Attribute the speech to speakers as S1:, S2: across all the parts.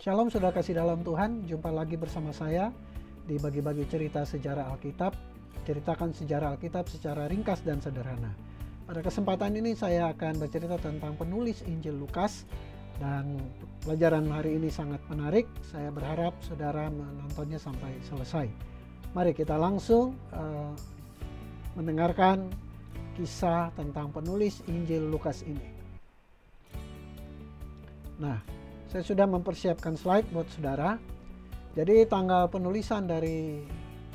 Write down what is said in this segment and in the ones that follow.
S1: Shalom saudara kasih dalam Tuhan, jumpa lagi bersama saya di Bagi-Bagi Cerita Sejarah Alkitab. Ceritakan sejarah Alkitab secara ringkas dan sederhana. Pada kesempatan ini saya akan bercerita tentang penulis Injil Lukas. Dan pelajaran hari ini sangat menarik. Saya berharap saudara menontonnya sampai selesai. Mari kita langsung mendengarkan kisah tentang penulis Injil Lukas ini. Nah, saya sudah mempersiapkan slide buat saudara. Jadi tanggal penulisan dari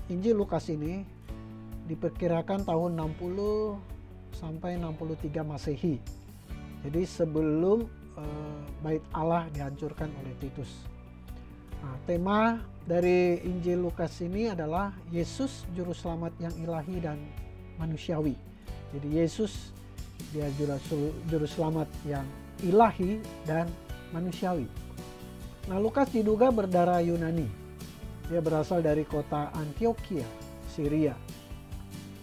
S1: Injil Lukas ini diperkirakan tahun 60 sampai 63 Masehi. Jadi sebelum Bait Allah dihancurkan oleh Titus. Nah, tema dari Injil Lukas ini adalah Yesus juru selamat yang ilahi dan manusiawi. Jadi Yesus dia juru selamat yang ilahi dan manusiawi. Nah, Lukas diduga berdarah Yunani. Dia berasal dari kota Antioquia, Syria.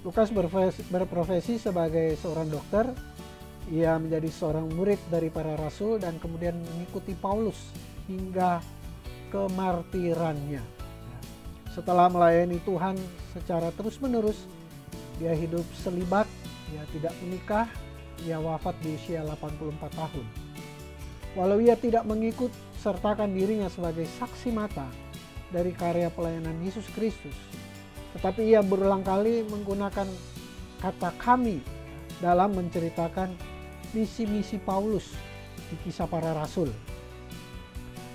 S1: Lukas berprofesi sebagai seorang dokter. Ia menjadi seorang murid dari para rasul dan kemudian mengikuti Paulus hingga kemartirannya. Setelah melayani Tuhan secara terus-menerus, dia hidup selibat, dia tidak menikah, ia wafat di usia 84 tahun. Walau ia tidak mengikut sertakan dirinya sebagai saksi mata dari karya pelayanan Yesus Kristus, tetapi ia berulang kali menggunakan kata kami dalam menceritakan misi-misi Paulus di Kisah Para Rasul.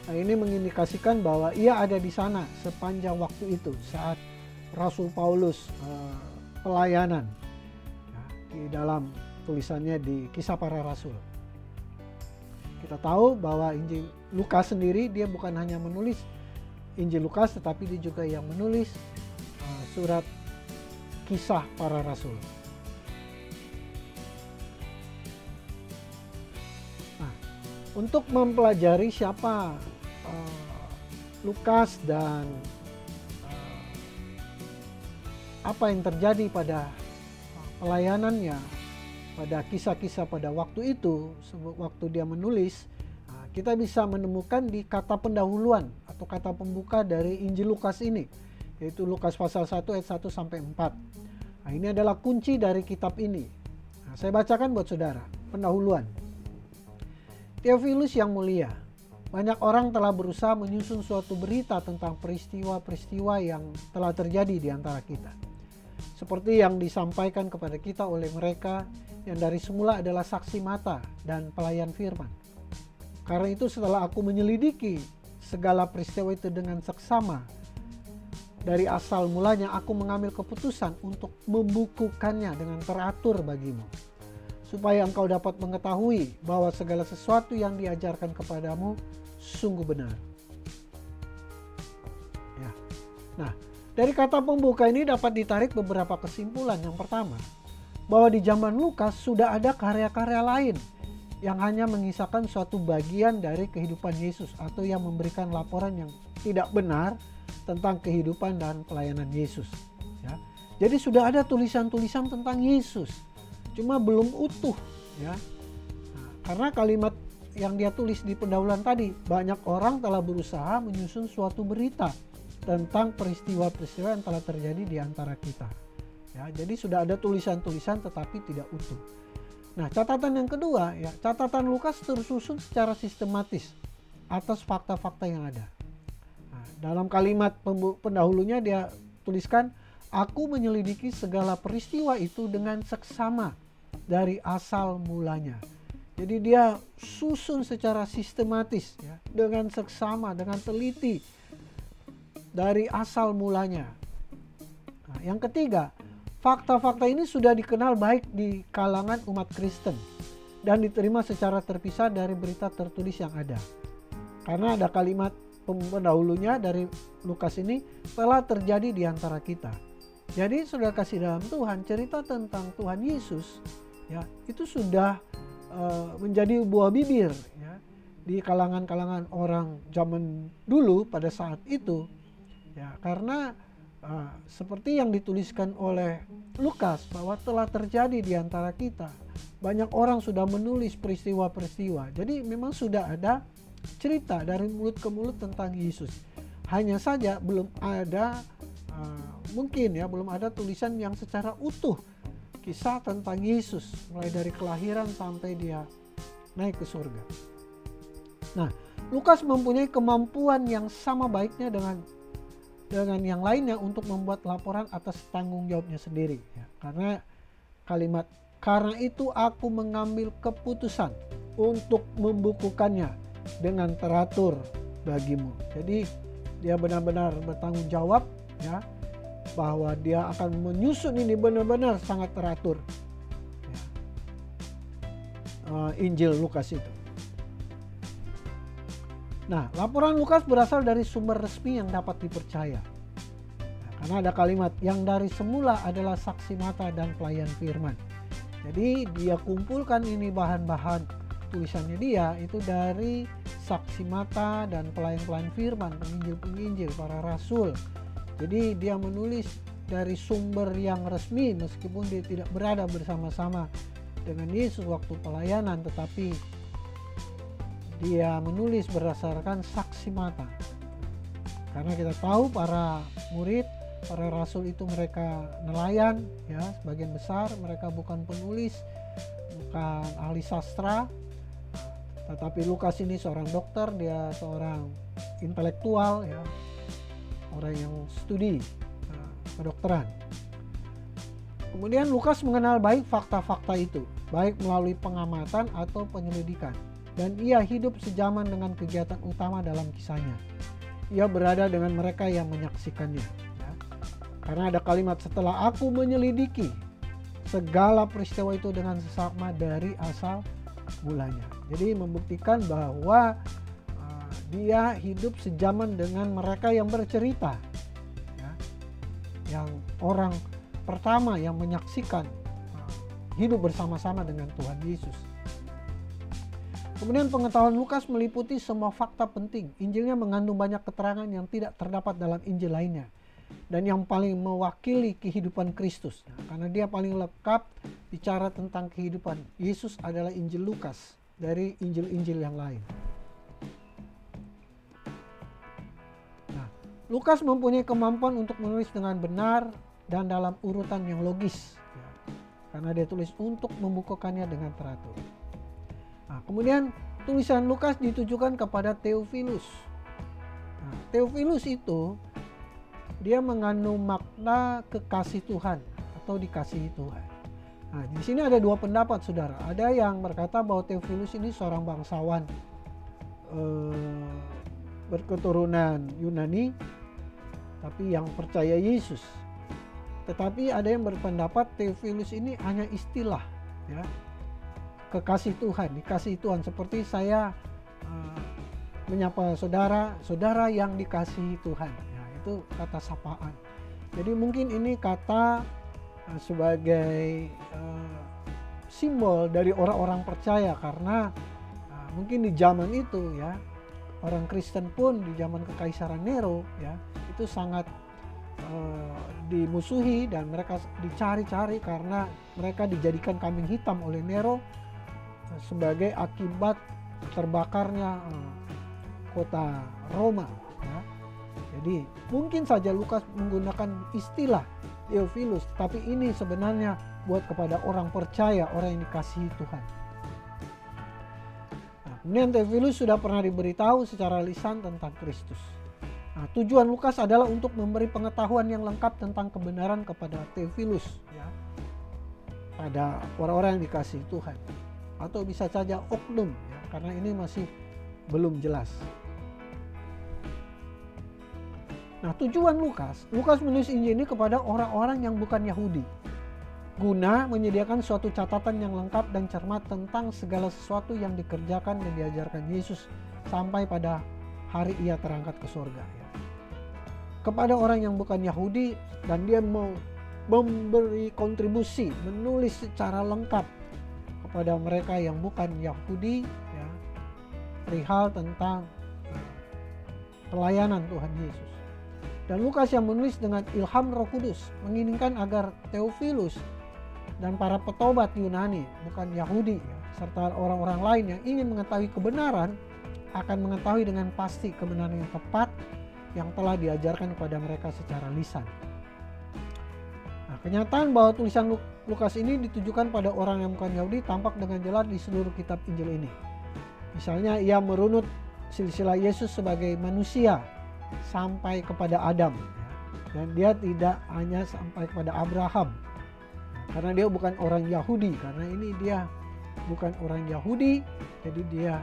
S1: Nah, ini mengindikasikan bahwa ia ada di sana sepanjang waktu itu saat Rasul Paulus pelayanan di dalam tulisannya di Kisah Para Rasul. Kita tahu bahwa Injil Lukas sendiri dia bukan hanya menulis Injil Lukas, tetapi dia juga yang menulis surat Kisah Para Rasul. Nah, untuk mempelajari siapa Lukas dan apa yang terjadi pada pelayanannya, pada kisah-kisah pada waktu itu, waktu dia menulis, kita bisa menemukan di kata pendahuluan atau kata pembuka dari Injil Lukas ini, yaitu Lukas pasal 1 ayat 1 sampai 4. Nah, ini adalah kunci dari kitab ini. Nah, saya bacakan buat saudara, pendahuluan. Theophilus yang mulia, banyak orang telah berusaha menyusun suatu berita tentang peristiwa-peristiwa yang telah terjadi di antara kita, seperti yang disampaikan kepada kita oleh mereka yang dari semula adalah saksi mata dan pelayan firman. Karena itu setelah aku menyelidiki segala peristiwa itu dengan seksama, dari asal mulanya aku mengambil keputusan untuk membukukannya dengan teratur bagimu, supaya engkau dapat mengetahui bahwa segala sesuatu yang diajarkan kepadamu sungguh benar. Ya. Nah, dari kata pembuka ini dapat ditarik beberapa kesimpulan. Yang pertama, bahwa di zaman Lukas sudah ada karya-karya lain yang hanya mengisahkan suatu bagian dari kehidupan Yesus atau yang memberikan laporan yang tidak benar tentang kehidupan dan pelayanan Yesus. Ya. Jadi sudah ada tulisan-tulisan tentang Yesus, cuma belum utuh. Ya. Nah, karena kalimat yang dia tulis di pendahuluan tadi, banyak orang telah berusaha menyusun suatu berita tentang peristiwa-peristiwa yang telah terjadi di antara kita. Ya, jadi sudah ada tulisan-tulisan tetapi tidak utuh. Nah, catatan yang kedua, ya, catatan Lukas tersusun secara sistematis atas fakta-fakta yang ada. Nah, dalam kalimat pendahulunya dia tuliskan, aku menyelidiki segala peristiwa itu dengan seksama dari asal mulanya. Jadi dia susun secara sistematis, ya, dengan seksama, dengan teliti dari asal mulanya. Nah, yang ketiga, fakta-fakta ini sudah dikenal baik di kalangan umat Kristen dan diterima secara terpisah dari berita tertulis yang ada. Karena ada kalimat pendahulunya dari Lukas ini, telah terjadi di antara kita. Jadi sudah kasih dalam Tuhan, cerita tentang Tuhan Yesus, ya, itu sudah menjadi buah bibir, ya, di kalangan-kalangan orang zaman dulu pada saat itu. Ya, karena seperti yang dituliskan oleh Lukas bahwa telah terjadi di antara kita. Banyak orang sudah menulis peristiwa-peristiwa. Jadi memang sudah ada cerita dari mulut ke mulut tentang Yesus. Hanya saja belum ada mungkin ya belum ada tulisan yang secara utuh kisah tentang Yesus mulai dari kelahiran sampai dia naik ke surga. Nah, Lukas mempunyai kemampuan yang sama baiknya dengan yang lainnya untuk membuat laporan atas tanggung jawabnya sendiri ya. Karena kalimat "karena itu aku mengambil keputusan untuk membukukannya dengan teratur bagimu". Jadi dia benar-benar bertanggung jawab ya, bahwa dia akan menyusun ini benar-benar sangat teratur ya. Injil Lukas itu. Nah, laporan Lukas berasal dari sumber resmi yang dapat dipercaya. Nah, karena ada kalimat yang dari semula adalah saksi mata dan pelayan firman. Jadi dia kumpulkan ini bahan-bahan tulisannya dia itu dari saksi mata dan pelayan-pelayan firman, penginjil-penginjil, para rasul. Jadi dia menulis dari sumber yang resmi meskipun dia tidak berada bersama-sama dengan Yesus waktu pelayanan, tetapi dia menulis berdasarkan saksi mata. Karena kita tahu para murid, para rasul itu mereka nelayan ya, sebagian besar mereka bukan penulis, bukan ahli sastra. Tetapi Lukas ini seorang dokter, dia seorang intelektual ya, orang yang studi kedokteran. Kemudian Lukas mengenal baik fakta-fakta itu, baik melalui pengamatan atau penyelidikan. Dan ia hidup sejaman dengan kegiatan utama dalam kisahnya. Ia berada dengan mereka yang menyaksikannya ya. Karena ada kalimat "setelah aku menyelidiki segala peristiwa itu dengan seksama dari asal mulanya". Jadi membuktikan bahwa dia hidup sejaman dengan mereka yang bercerita ya, yang orang pertama yang menyaksikan hidup bersama-sama dengan Tuhan Yesus. Kemudian pengetahuan Lukas meliputi semua fakta penting. Injilnya mengandung banyak keterangan yang tidak terdapat dalam Injil lainnya. Dan yang paling mewakili kehidupan Kristus. Karena dia paling lengkap bicara tentang kehidupan Yesus adalah Injil Lukas dari Injil-Injil yang lain. Nah, Lukas mempunyai kemampuan untuk menulis dengan benar dan dalam urutan yang logis. Karena dia tulis untuk membukukannya dengan teratur. Nah, kemudian tulisan Lukas ditujukan kepada Theophilus. Nah, Theophilus itu dia mengandung makna kekasih Tuhan atau dikasihi Tuhan. Nah, di sini ada dua pendapat, saudara. Ada yang berkata bahwa Theophilus ini seorang bangsawan berketurunan Yunani, tapi yang percaya Yesus. Tetapi ada yang berpendapat Theophilus ini hanya istilah, ya. Kekasih Tuhan, dikasihi Tuhan, seperti saya menyapa saudara, saudara yang dikasihi Tuhan. Ya, itu kata sapaan. Jadi mungkin ini kata sebagai simbol dari orang-orang percaya, karena mungkin di zaman itu ya, orang Kristen pun di zaman Kekaisaran Nero ya, itu sangat dimusuhi dan mereka dicari-cari karena mereka dijadikan kambing hitam oleh Nero sebagai akibat terbakarnya kota Roma ya. Jadi mungkin saja Lukas menggunakan istilah Theophilus, tapi ini sebenarnya buat kepada orang percaya, orang yang dikasihi Tuhan. Nah, kemudian Theophilus sudah pernah diberitahu secara lisan tentang Kristus. Nah, tujuan Lukas adalah untuk memberi pengetahuan yang lengkap tentang kebenaran kepada Theophilus ya, pada orang-orang yang dikasihi Tuhan, atau bisa saja oknum ya, karena ini masih belum jelas. Nah, tujuan Lukas menulis Injil ini kepada orang-orang yang bukan Yahudi, guna menyediakan suatu catatan yang lengkap dan cermat tentang segala sesuatu yang dikerjakan dan diajarkan Yesus sampai pada hari ia terangkat ke surga ya. Kepada orang yang bukan Yahudi, dan dia mau memberi kontribusi, menulis secara lengkap kepada mereka yang bukan Yahudi ya, perihal tentang pelayanan Tuhan Yesus. Dan Lukas yang menulis dengan ilham Roh Kudus menginginkan agar Theophilus dan para petobat Yunani bukan Yahudi ya, serta orang-orang lain yang ingin mengetahui kebenaran akan mengetahui dengan pasti kebenaran yang tepat yang telah diajarkan kepada mereka secara lisan. Nah, kenyataan bahwa tulisan Lukas ini ditujukan pada orang yang bukan Yahudi tampak dengan jelas di seluruh kitab Injil ini. Misalnya ia merunut silsilah Yesus sebagai manusia sampai kepada Adam, dan dia tidak hanya sampai kepada Abraham, karena dia bukan orang Yahudi. Karena ini dia bukan orang Yahudi, jadi dia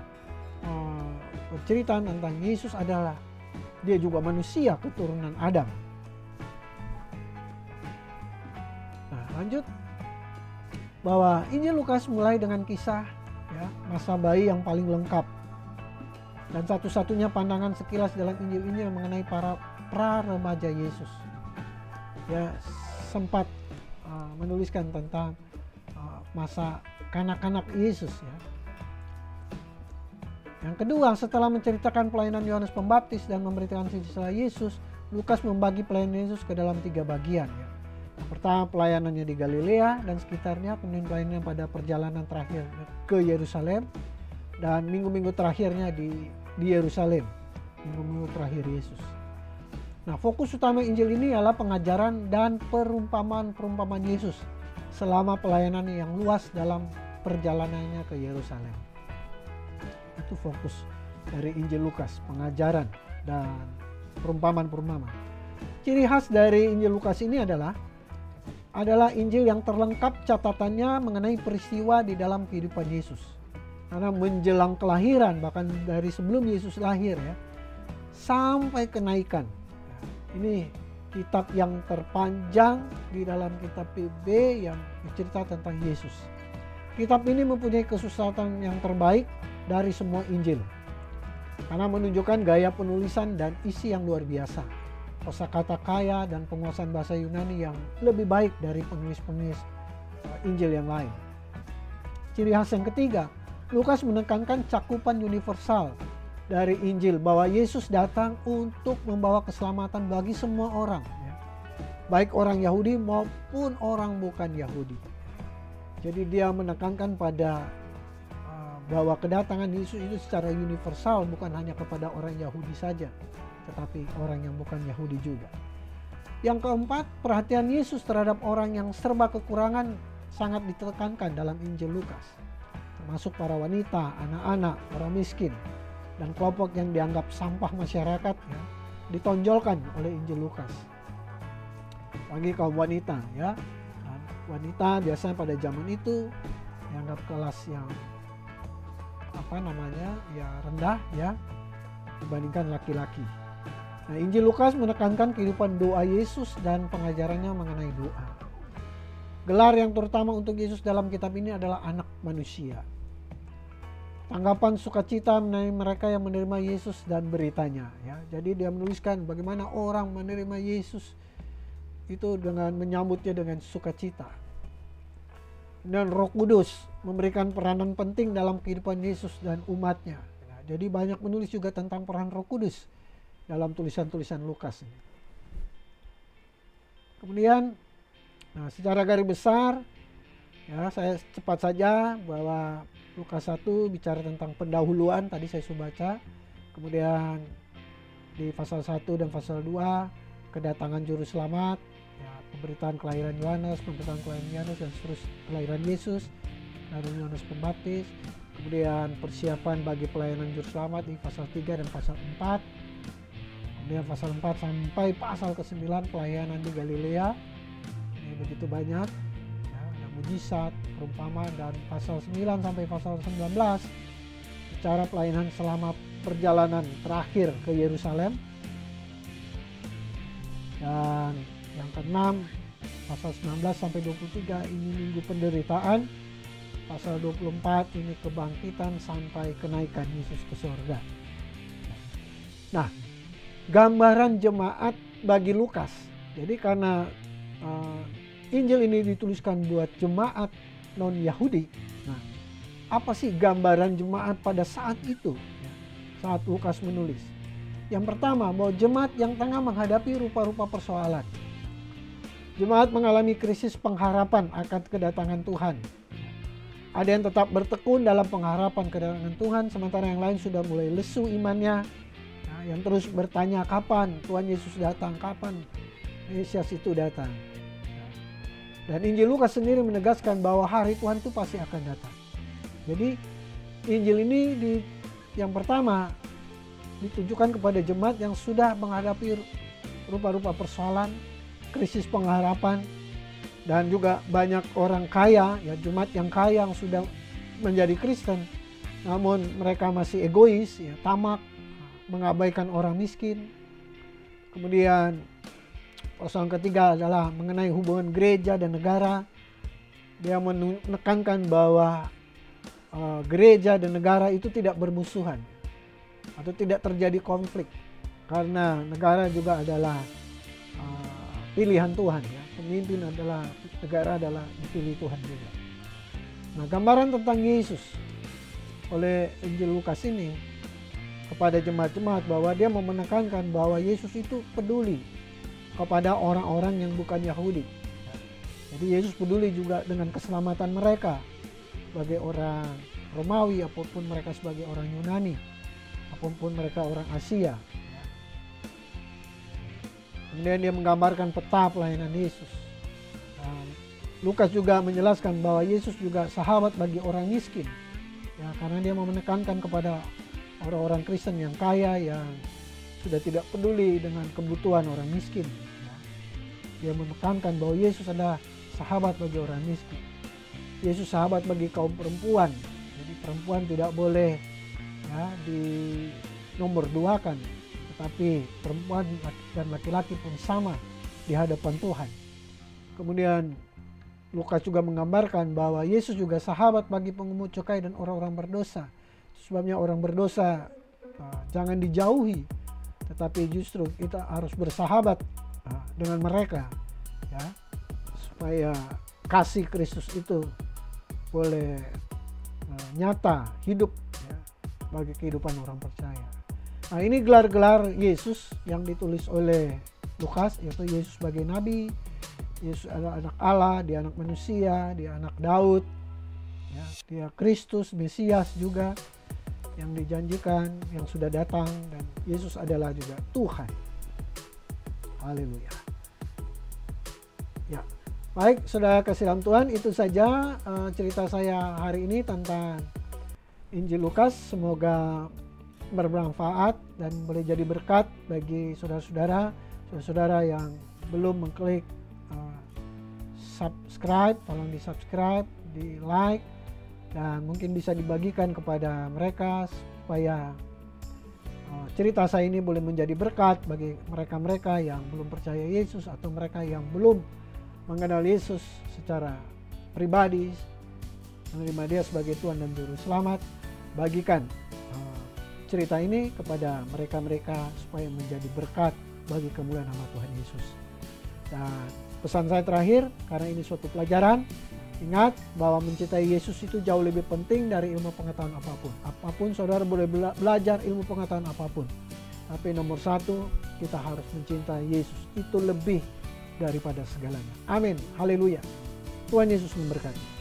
S1: bercerita tentang Yesus adalah dia juga manusia keturunan Adam. Nah, lanjut bahwa Injil Lukas mulai dengan kisah masa bayi yang paling lengkap dan satu-satunya pandangan sekilas dalam Injil ini yang mengenai para pra-remaja Yesus. Ya, sempat menuliskan tentang masa kanak-kanak Yesus ya. Yang kedua, setelah menceritakan pelayanan Yohanes Pembaptis dan memberitakan silsilah Yesus, Lukas membagi pelayanan Yesus ke dalam 3 bagian ya. Yang pertama, pelayanannya di Galilea dan sekitarnya, kemudian pelayanannya pada perjalanan terakhir ke Yerusalem, dan minggu-minggu terakhirnya di Yerusalem, minggu-minggu terakhir Yesus. Nah, fokus utama Injil ini adalah pengajaran dan perumpamaan Yesus selama pelayanan yang luas dalam perjalanannya ke Yerusalem. Itu fokus dari Injil Lukas, pengajaran dan perumpamaan-perumpamaan. Ciri khas dari Injil Lukas ini adalah Injil yang terlengkap catatannya mengenai peristiwa di dalam kehidupan Yesus. Karena menjelang kelahiran, bahkan dari sebelum Yesus lahir ya, sampai kenaikan. Ini kitab yang terpanjang di dalam kitab PB yang bercerita tentang Yesus. Kitab ini mempunyai kesusahan yang terbaik dari semua Injil, karena menunjukkan gaya penulisan dan isi yang luar biasa, kosakata kaya dan penguasaan bahasa Yunani yang lebih baik dari penulis-penulis Injil yang lain. Ciri khas yang ketiga, Lukas menekankan cakupan universal dari Injil, bahwa Yesus datang untuk membawa keselamatan bagi semua orang, ya. Baik orang Yahudi maupun orang bukan Yahudi. Jadi dia menekankan pada bahwa kedatangan Yesus itu secara universal, bukan hanya kepada orang Yahudi saja, tetapi orang yang bukan Yahudi juga. Yang keempat, perhatian Yesus terhadap orang yang serba kekurangan sangat ditekankan dalam Injil Lukas, termasuk para wanita, anak-anak, orang miskin, dan kelompok yang dianggap sampah masyarakat ya, ditonjolkan oleh Injil Lukas. Bagi kaum wanita ya, dan wanita biasanya pada zaman itu dianggap kelas yang rendah ya dibandingkan laki-laki. Nah, Injil Lukas menekankan kehidupan doa Yesus dan pengajarannya mengenai doa. Gelar yang terutama untuk Yesus dalam kitab ini adalah anak manusia. Tanggapan sukacita mengenai mereka yang menerima Yesus dan beritanya ya. Jadi dia menuliskan bagaimana orang menerima Yesus itu dengan menyambutnya dengan sukacita. Dan Roh Kudus memberikan peranan penting dalam kehidupan Yesus dan umatnya. Jadi banyak menulis juga tentang peran Roh Kudus dalam tulisan-tulisan Lukas. Kemudian, secara garis besar, ya saya cepat saja bahwa Lukas 1 bicara tentang pendahuluan, tadi saya sudah baca. Kemudian di pasal 1 dan pasal 2, kedatangan Juru Selamat, ya, pemberitaan kelahiran Yohanes, dan terus kelahiran Yesus dari Yohanes Pembaptis. Kemudian persiapan bagi pelayanan Juru Selamat di pasal 3 dan pasal 4. Kemudian pasal 4 sampai pasal ke-9 pelayanan di Galilea. Ini begitu banyak ya, ada mujizat, perumpamaan, dan pasal 9 sampai pasal 19 secara pelayanan selama perjalanan terakhir ke Yerusalem. Dan yang ke-6 pasal 19 sampai 23 ini minggu penderitaan. Pasal 24 ini kebangkitan sampai kenaikan Yesus ke surga. Nah, gambaran jemaat bagi Lukas. Jadi karena Injil ini dituliskan buat jemaat non-Yahudi. Nah, apa sih gambaran jemaat pada saat itu? Saat Lukas menulis. Yang pertama, bahwa jemaat yang tengah menghadapi rupa-rupa persoalan. Jemaat mengalami krisis pengharapan akan kedatangan Tuhan. Ada yang tetap bertekun dalam pengharapan kedatangan Tuhan, sementara yang lain sudah mulai lesu imannya. Nah, yang terus bertanya kapan Tuhan Yesus datang, kapan Mesias itu datang. Dan Injil Lukas sendiri menegaskan bahwa hari Tuhan itu pasti akan datang. Jadi Injil ini yang pertama ditujukan kepada jemaat yang sudah menghadapi rupa-rupa persoalan, krisis pengharapan, dan juga banyak orang kaya, ya jemaat yang kaya yang sudah menjadi Kristen, namun mereka masih egois, ya tamak, mengabaikan orang miskin. Kemudian persoalan ketiga adalah mengenai hubungan gereja dan negara. Dia menekankan bahwa gereja dan negara itu tidak bermusuhan atau tidak terjadi konflik, karena negara juga adalah pilihan Tuhan, ya. Pemimpin adalah negara adalah dipilih Tuhan juga. Nah, gambaran tentang Yesus oleh Injil Lukas ini kepada jemaat-jemaat bahwa dia mau menekankan bahwa Yesus itu peduli kepada orang-orang yang bukan Yahudi. Jadi Yesus peduli juga dengan keselamatan mereka sebagai orang Romawi, apapun mereka sebagai orang Yunani, apapun mereka orang Asia. Kemudian dia menggambarkan peta pelayanan Yesus. Lukas juga menjelaskan bahwa Yesus juga sahabat bagi orang miskin, ya, karena dia mau menekankan kepada orang-orang Kristen yang kaya yang sudah tidak peduli dengan kebutuhan orang miskin. Ya. Dia menekankan bahwa Yesus adalah sahabat bagi orang miskin. Yesus sahabat bagi kaum perempuan. Jadi perempuan tidak boleh, ya, di nomor duakan, tetapi perempuan dan laki-laki pun sama di hadapan Tuhan. Kemudian Lukas juga menggambarkan bahwa Yesus juga sahabat bagi pungut cukai dan orang-orang berdosa. Sebabnya orang berdosa jangan dijauhi, tetapi justru kita harus bersahabat dengan mereka, ya, supaya kasih Kristus itu boleh nyata hidup, ya, bagi kehidupan orang percaya. Nah, ini gelar-gelar Yesus yang ditulis oleh Lukas, yaitu Yesus sebagai nabi, Yesus adalah anak Allah, dia anak manusia, dia anak Daud, ya, dia Kristus, Mesias juga yang dijanjikan, yang sudah datang, dan Yesus adalah juga Tuhan. Haleluya. Ya, baik saudara kasih dalam Tuhan, itu saja cerita saya hari ini tentang Injil Lukas. Semoga bermanfaat dan boleh jadi berkat bagi saudara-saudara yang belum mengklik subscribe. Tolong di subscribe, di like, dan mungkin bisa dibagikan kepada mereka supaya cerita saya ini boleh menjadi berkat bagi mereka-mereka yang belum percaya Yesus atau mereka yang belum mengenal Yesus secara pribadi, menerima dia sebagai Tuhan dan Juru Selamat. Bagikan cerita ini kepada mereka-mereka supaya menjadi berkat bagi kemuliaan nama Tuhan Yesus. Dan pesan saya terakhir, karena ini suatu pelajaran, ingat bahwa mencintai Yesus itu jauh lebih penting dari ilmu pengetahuan apapun. Apapun saudara boleh belajar ilmu pengetahuan apapun, tapi nomor satu, kita harus mencintai Yesus. Itu lebih daripada segalanya. Amin. Haleluya. Tuhan Yesus memberkati.